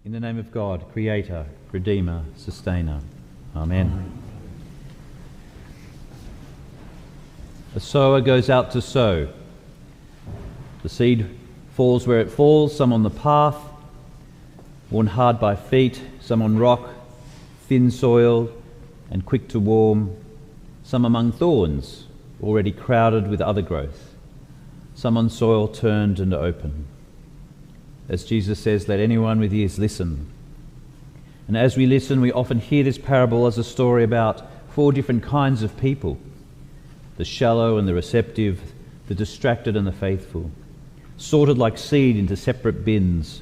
In the name of God, Creator, Redeemer, Sustainer. Amen. A sower goes out to sow. The seed falls where it falls, some on the path, worn hard by feet, some on rock, thin soil and quick to warm, some among thorns, already crowded with other growth, some on soil turned and open. As Jesus says, let anyone with ears listen. And as we listen, we often hear this parable as a story about 4 different kinds of people: the shallow and the receptive, the distracted and the faithful, sorted like seed into separate bins,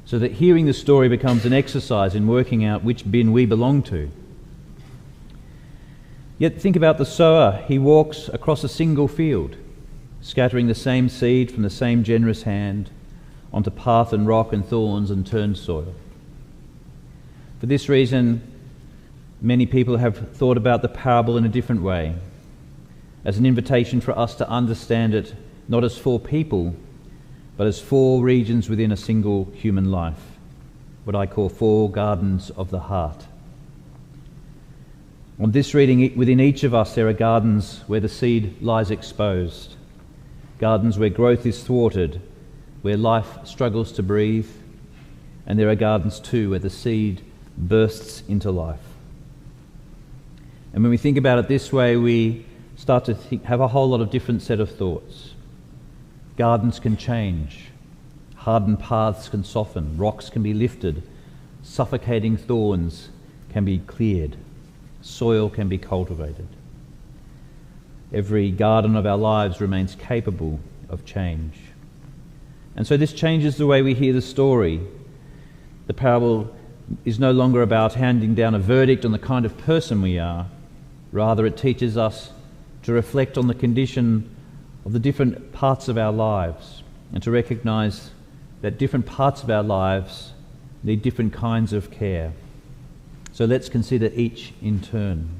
so that hearing the story becomes an exercise in working out which bin we belong to. Yet think about the sower. He walks across a single field, scattering the same seed from the same generous hand onto path and rock and thorns and turned soil. For this reason, many people have thought about the parable in a different way, as an invitation for us to understand it not as 4 people, but as 4 regions within a single human life, what I call 4 gardens of the heart. On this reading, within each of us there are gardens where the seed lies exposed, gardens where growth is thwarted, where life struggles to breathe, and there are gardens too where the seed bursts into life. And when we think about it this way, we start to have a whole lot of different set of thoughts. Gardens can change, hardened paths can soften, rocks can be lifted, suffocating thorns can be cleared, soil can be cultivated. Every garden of our lives remains capable of change. And so this changes the way we hear the story. The parable is no longer about handing down a verdict on the kind of person we are. Rather, it teaches us to reflect on the condition of the different parts of our lives and to recognise that different parts of our lives need different kinds of care. So let's consider each in turn.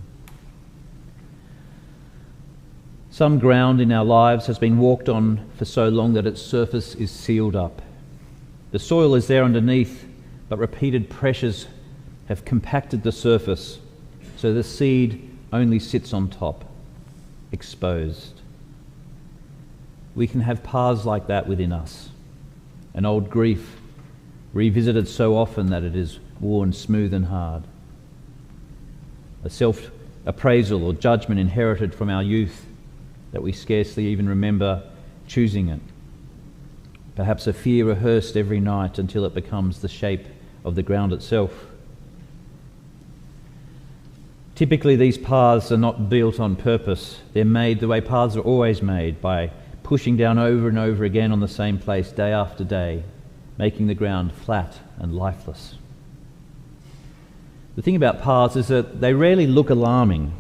Some ground in our lives has been walked on for so long that its surface is sealed up. The soil is there underneath, but repeated pressures have compacted the surface, so the seed only sits on top, exposed. We can have paths like that within us, an old grief revisited so often that it is worn smooth and hard, a self-appraisal or judgment inherited from our youth that we scarcely even remember choosing it. Perhaps a fear rehearsed every night until it becomes the shape of the ground itself. Typically, these paths are not built on purpose. They're made the way paths are always made, by pushing down over and over again on the same place day after day, making the ground flat and lifeless. The thing about paths is that they rarely look alarming.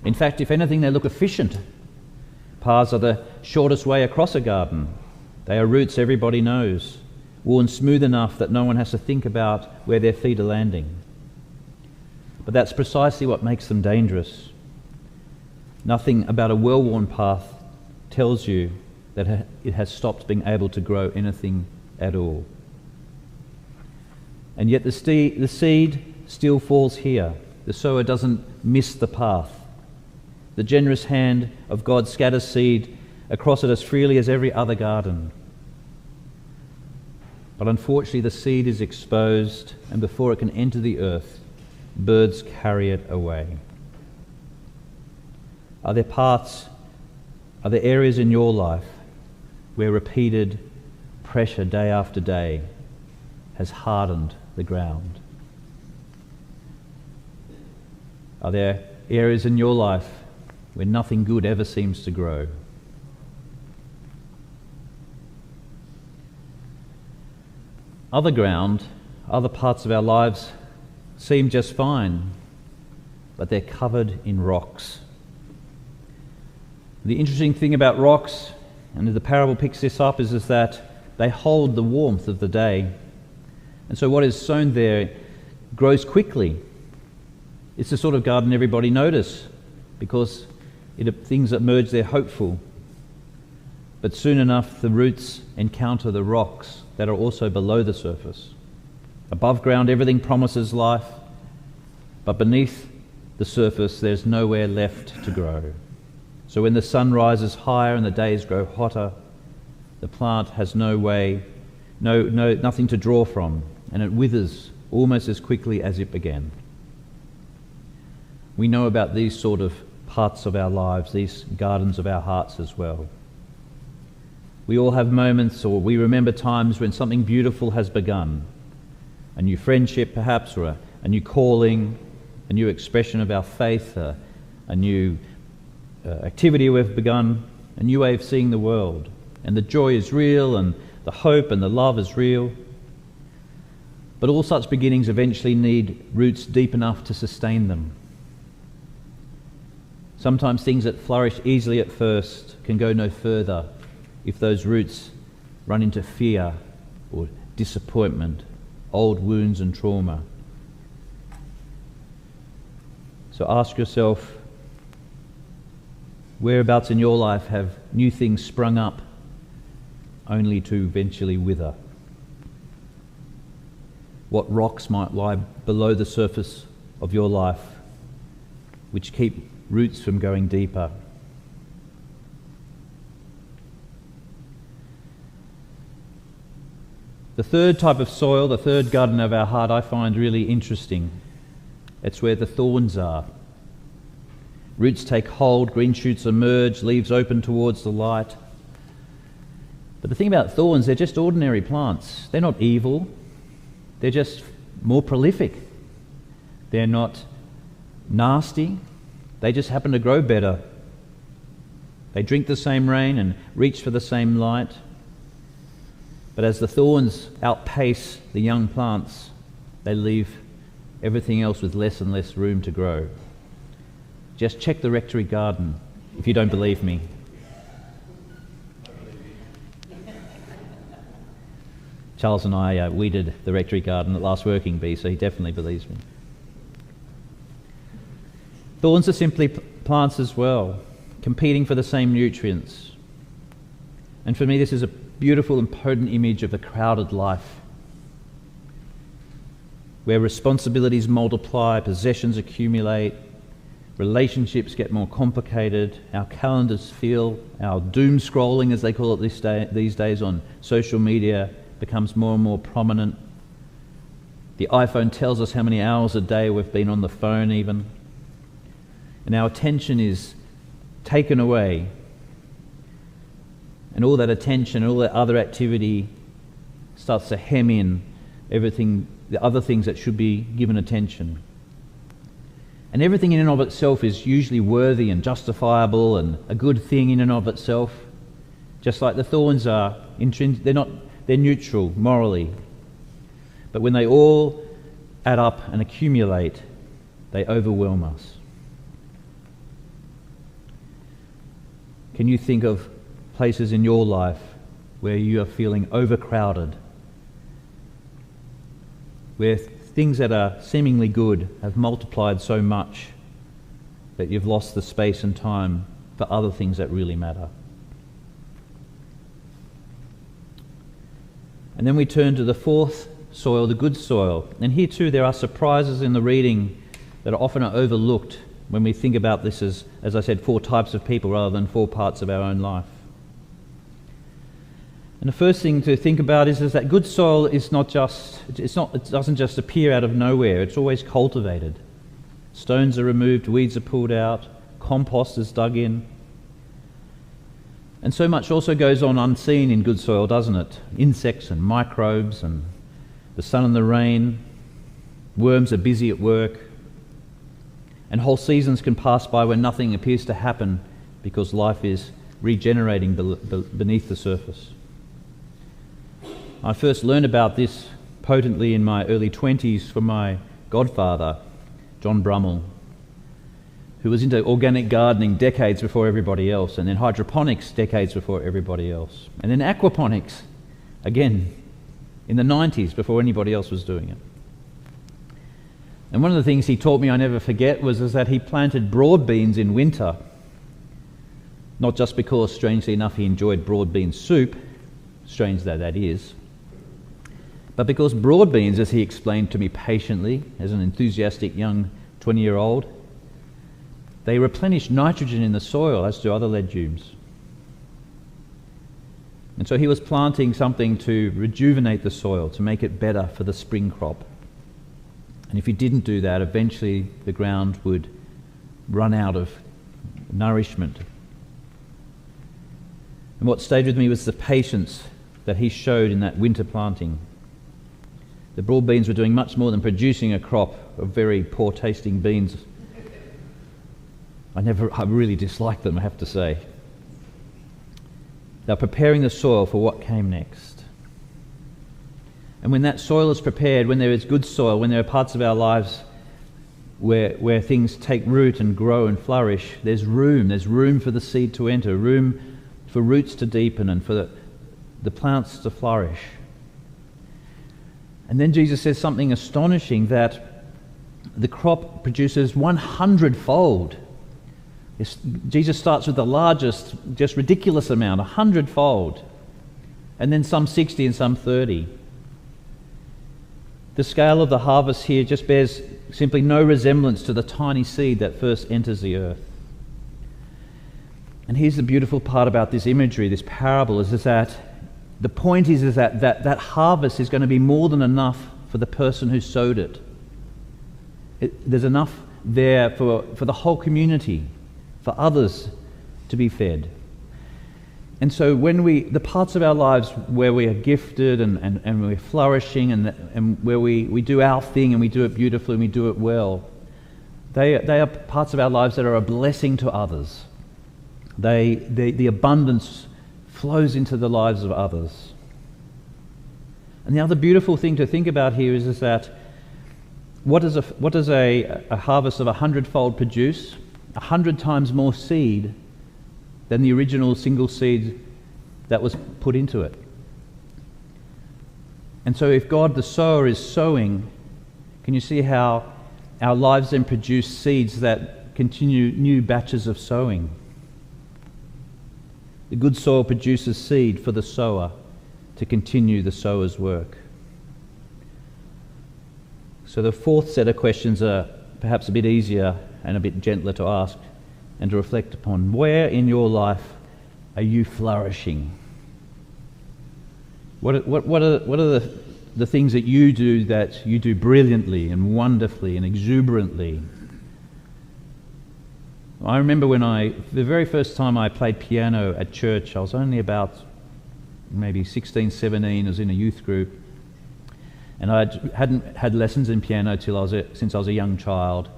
In fact, if anything, they look efficient. Paths are the shortest way across a garden. They are routes everybody knows, worn smooth enough that no one has to think about where their feet are landing. But that's precisely what makes them dangerous. Nothing about a well-worn path tells you that it has stopped being able to grow anything at all. And yet the seed still falls here. The sower doesn't miss the path. The generous hand of God scatters seed across it as freely as every other garden. But unfortunately, the seed is exposed, and before it can enter the earth, birds carry it away. Are there areas in your life where repeated pressure day after day has hardened the ground? Are there areas in your life where nothing good ever seems to grow? Other ground, other parts of our lives seem just fine, but they're covered in rocks. The interesting thing about rocks, and the parable picks this up, is that they hold the warmth of the day. And so what is sown there grows quickly. It's the sort of garden everybody notices because things emerge there hopeful. But soon enough, the roots encounter the rocks that are also below the surface. Above ground, everything promises life, but beneath the surface, there's nowhere left to grow. So when the sun rises higher and the days grow hotter, the plant has nothing to draw from, and it withers almost as quickly as it began. We know about these sort of parts of our lives, these gardens of our hearts as well. We all have moments, or we remember times when something beautiful has begun. A new friendship perhaps, or a new calling, a new expression of our faith, a new activity we've begun, a new way of seeing the world. And the joy is real, and the hope and the love is real. But all such beginnings eventually need roots deep enough to sustain them. Sometimes things that flourish easily at first can go no further if those roots run into fear or disappointment, old wounds and trauma. So ask yourself, whereabouts in your life have new things sprung up only to eventually wither? What rocks might lie below the surface of your life which keep roots from going deeper? The third type of soil, the third garden of our heart, I find really interesting. It's where the thorns are. Roots take hold, green shoots emerge, leaves open towards the light. But the thing about thorns, they're just ordinary plants. They're not evil. They're just more prolific. They're not nasty. They just happen to grow better. They drink the same rain and reach for the same light. But as the thorns outpace the young plants, they leave everything else with less and less room to grow. Just check the rectory garden if you don't believe me. Charles and I weeded the rectory garden at last working bee, so he definitely believes me. Thorns are simply plants as well, competing for the same nutrients. And for me, this is a beautiful and potent image of a crowded life, where responsibilities multiply, possessions accumulate, relationships get more complicated, our calendars feel, our doom scrolling, as they call it these days on social media, becomes more and more prominent. The iPhone tells us how many hours a day we've been on the phone even. And our attention is taken away. And all that attention, all that other activity starts to hem in everything, the other things that should be given attention. And everything in and of itself is usually worthy and justifiable and a good thing in and of itself. Just like the thorns are, they're neutral morally. But when they all add up and accumulate, they overwhelm us. Can you think of places in your life where you are feeling overcrowded, where things that are seemingly good have multiplied so much that you've lost the space and time for other things that really matter? And then we turn to the fourth soil, the good soil. And here too there are surprises in the reading that are often overlooked when we think about this as I said, 4 types of people rather than 4 parts of our own life. And the first thing to think about is that good soil is it doesn't just appear out of nowhere, it's always cultivated. Stones are removed, weeds are pulled out, compost is dug in. And so much also goes on unseen in good soil, doesn't it? Insects and microbes and the sun and the rain. Worms are busy at work. And whole seasons can pass by when nothing appears to happen because life is regenerating beneath the surface. I first learned about this potently in my early 20s from my godfather, John Brummel, who was into organic gardening decades before everybody else, and then hydroponics decades before everybody else, and then aquaponics, again, in the 90s before anybody else was doing it. And one of the things he taught me I never forget was that he planted broad beans in winter, not just because, strangely enough, he enjoyed broad bean soup, strange though that is, But because broad beans, as he explained to me patiently, as an enthusiastic young 20-year-old, they replenish nitrogen in the soil, as do other legumes. And so he was planting something to rejuvenate the soil, to make it better for the spring crop. And if he didn't do that, eventually the ground would run out of nourishment. And what stayed with me was the patience that he showed in that winter planting. The broad beans were doing much more than producing a crop of very poor tasting beans. I really disliked them, I have to say. They're preparing the soil for what came next. And when that soil is prepared, when there is good soil, when there are parts of our lives where things take root and grow and flourish, there's room for the seed to enter, room for roots to deepen and for the plants to flourish. And then Jesus says something astonishing, that the crop produces 100-fold. Jesus starts with the largest, just ridiculous amount, 100-fold, and then some 60 and some 30. The scale of the harvest here just bears simply no resemblance to the tiny seed that first enters the earth. And here's the beautiful part about this imagery, this parable, is that the point is that harvest is going to be more than enough for the person who sowed it. There's enough there for the whole community, for others to be fed. And so when the parts of our lives where we are gifted and we're flourishing and where we do our thing and we do it beautifully and we do it well, they are parts of our lives that are a blessing to others. The abundance flows into the lives of others. And the other beautiful thing to think about here is that what does a harvest of 100-fold produce? 100 times more seed than the original single seed that was put into it. And so if God the sower is sowing, can you see how our lives then produce seeds that continue new batches of sowing? The good soil produces seed for the sower to continue the sower's work. So the fourth set of questions are perhaps a bit easier and a bit gentler to ask and to reflect upon. Where in your life are you flourishing? What are the things that you do brilliantly and wonderfully and exuberantly? I remember the very first time I played piano at church, I was only about maybe 16, 17, I was in a youth group, and I hadn't had lessons in piano since I was a young child.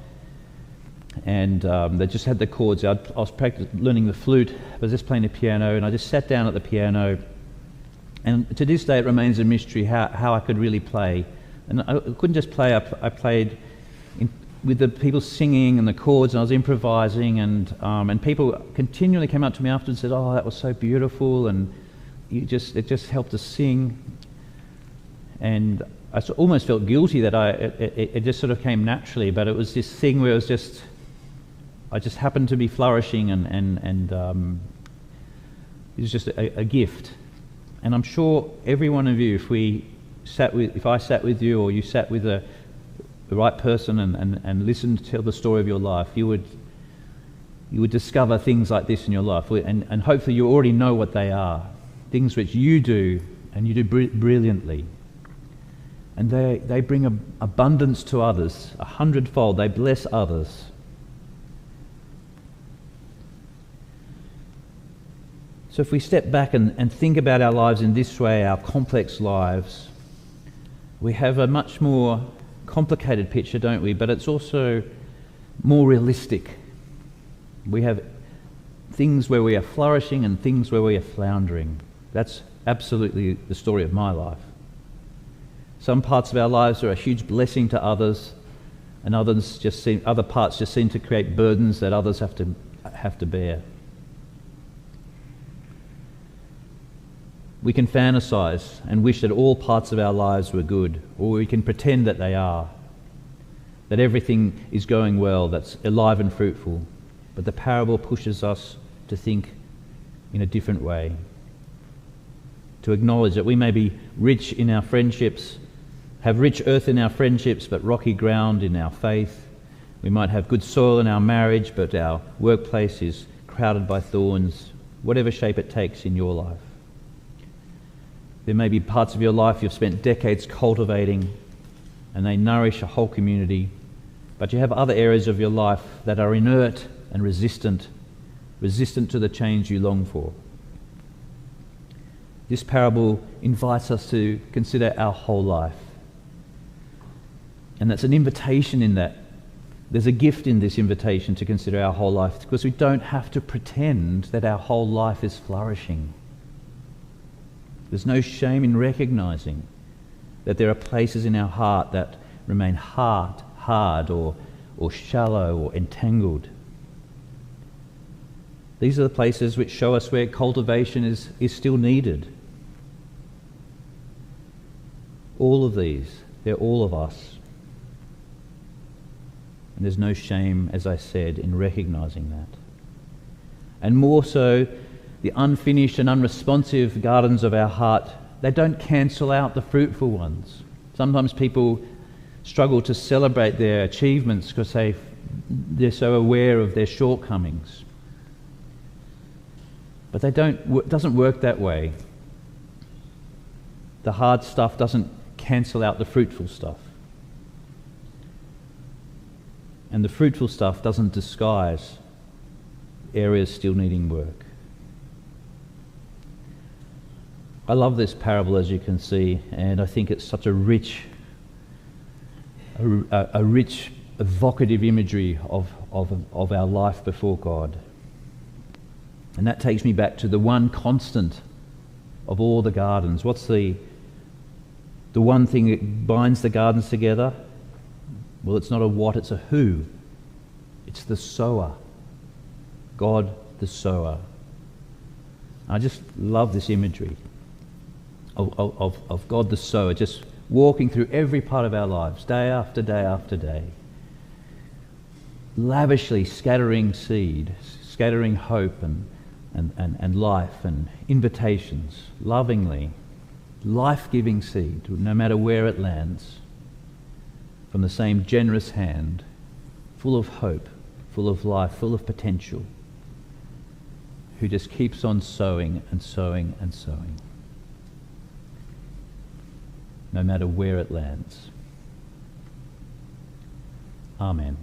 And they just had the chords. I was learning the flute, I was just playing the piano, and I just sat down at the piano. And to this day it remains a mystery how I could really play. And I couldn't just play, I played with the people singing and the chords, and I was improvising, and people continually came up to me afterwards and said, "Oh, that was so beautiful," and it just helped us sing. And I almost felt guilty that it just sort of came naturally, but it was this thing where I just happened to be flourishing, and it was just a gift. And I'm sure every one of you, if I sat with you, or you sat with the right person and listened to tell the story of your life, you would discover things like this in your life, and hopefully you already know what they are, things which you do, and you do brilliantly. And they bring abundance to others, 100-fold. They bless others. So if we step back and think about our lives in this way, our complex lives, we have a much more complicated picture, don't we? But it's also more realistic. We have things where we are flourishing and things where we are floundering. That's absolutely the story of my life. Some parts of our lives are a huge blessing to others, and other parts just seem to create burdens that others have to bear. We can fantasize and wish that all parts of our lives were good, or we can pretend that they are, that everything is going well, that's alive and fruitful. But the parable pushes us to think in a different way, to acknowledge that we may be rich in our friendships, have rich earth in our friendships but rocky ground in our faith. We might have good soil in our marriage, but our workplace is crowded by thorns, whatever shape it takes in your life. There may be parts of your life you've spent decades cultivating, and they nourish a whole community, but you have other areas of your life that are inert and resistant to the change you long for. This parable invites us to consider our whole life. And that's an invitation in that. There's a gift in this invitation to consider our whole life, because we don't have to pretend that our whole life is flourishing. There's no shame in recognizing that there are places in our heart that remain hard or shallow or entangled. These are the places which show us where cultivation is still needed. All of these, they're all of us. And there's no shame, as I said, in recognizing that. And more so, the unfinished and unresponsive gardens of our heart, they don't cancel out the fruitful ones. Sometimes people struggle to celebrate their achievements because they're so aware of their shortcomings. But it doesn't work that way. The hard stuff doesn't cancel out the fruitful stuff. And the fruitful stuff doesn't disguise areas still needing work. I love this parable, as you can see, and I think it's such a rich, evocative imagery of our life before God. And that takes me back to the one constant of all the gardens. What's the one thing that binds the gardens together? Well, it's not a what, it's a who. It's the sower. God the sower. I just love this imagery of God the sower, just walking through every part of our lives, day after day after day, lavishly scattering seed, scattering hope and life and invitations, lovingly, life-giving seed, no matter where it lands, from the same generous hand, full of hope, full of life, full of potential, who just keeps on sowing and sowing and sowing, no matter where it lands. Amen.